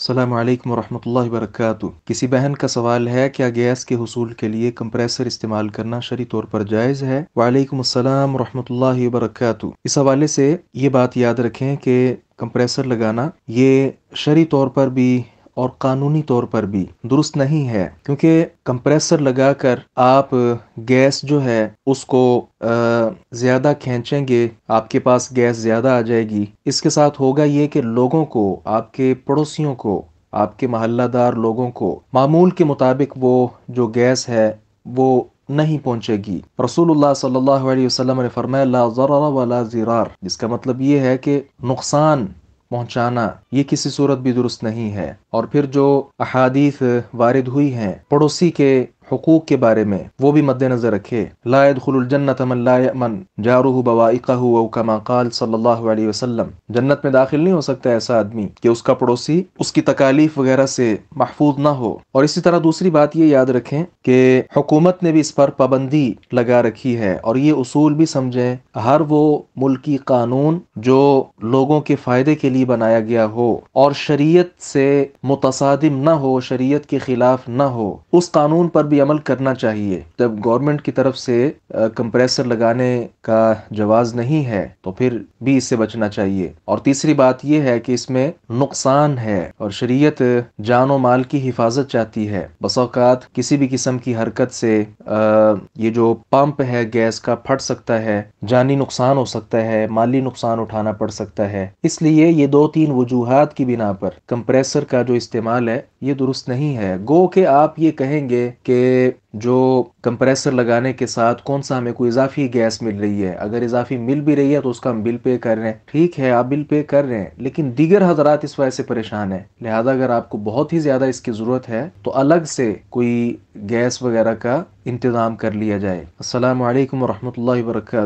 अस्सलाम वालेकुम वरहमतुल्लाहि वबरकातुहू। किसी बहन का सवाल है, क्या गैस के हुसूल के लिए कंप्रेसर इस्तेमाल करना शरई तौर पर जायज़ है? वालेकुम अस्सलाम वरहमतुल्लाहि वबरकातुहू। इस हवाले से ये बात याद रखें कि कंप्रेसर लगाना ये शरई तौर पर भी और कानूनी तौर पर भी दुरुस्त नहीं है, क्योंकि कंप्रेसर लगाकर आप गैस जो है उसको ज़्यादा खींचेंगे, आपके पास गैस ज़्यादा आ जाएगी। इसके साथ होगा ये कि लोगों को, आपके पड़ोसियों को, आपके मोहल्लादार लोगों को मामूल के मुताबिक वो जो गैस है वो नहीं पहुंचेगी। रसूलुल्लाह सल्लल्लाहु अलैहि वसल्लम ने फरमाया ला ज़रर वला ज़िरार, जिसका मतलब ये है कि नुकसान पहुंचाना ये किसी सूरत भी दुरुस्त नहीं है। और फिर जो अहादीस वारिद हुई हैं पड़ोसी के हुकूक के बारे में, वो भी मद्देनजर रखे। ला यदखुलुल जन्नत मन ला यअमन जारुहु बवाइकहु औ कमा क़ाल सल्लल्लाहु अलैहि वसल्लम। जन्नत में दाखिल नहीं हो सकता ऐसा आदमी कि उसका पड़ोसी उसकी तकालीफ वगैरह से महफूज ना हो। और इसी तरह दूसरी बात ये याद रखें कि हुकूमत ने भी इस पर पाबंदी लगा रखी है, और ये उसूल भी समझें, हर वो मुल्की कानून जो लोगों के फायदे के लिए बनाया गया हो और शरीयत से मुतसादिम न हो, शरीयत के खिलाफ न हो, उस कानून पर भी अमल करना चाहिए। जब गवर्नमेंट की तरफ से कंप्रेसर लगाने का जवाज नहीं है तो फिर भी इससे बचना चाहिए। और तीसरी बात यह है कि इसमें नुकसान है और शरीयत जान और माल की हिफाजत चाहती है। बस औकात किसी भी किस्म की हरकत से ये जो पंप है गैस का फट सकता है, जानी नुकसान हो सकता है, माली नुकसान उठाना पड़ सकता है। इसलिए ये दो तीन वजूहात की बिना पर कंप्रेसर का जो इस्तेमाल है ये दुरुस्त नहीं है। गो के आप ये कहेंगे कि जो कंप्रेसर लगाने के साथ कौन सा हमें कोई इजाफी गैस मिल रही है, अगर इजाफी मिल भी रही है तो उसका हम बिल पे कर रहे हैं। ठीक है, आप बिल पे कर रहे हैं, लेकिन दीगर हजरात इस वजह से परेशान है। लिहाजा अगर आपको बहुत ही ज्यादा इसकी जरूरत है तो अलग से कोई गैस वगैरह का इंतजाम कर लिया जाए। अस्सलाम वालेकुम वरहमतुल्लाहि वबरकातुहू।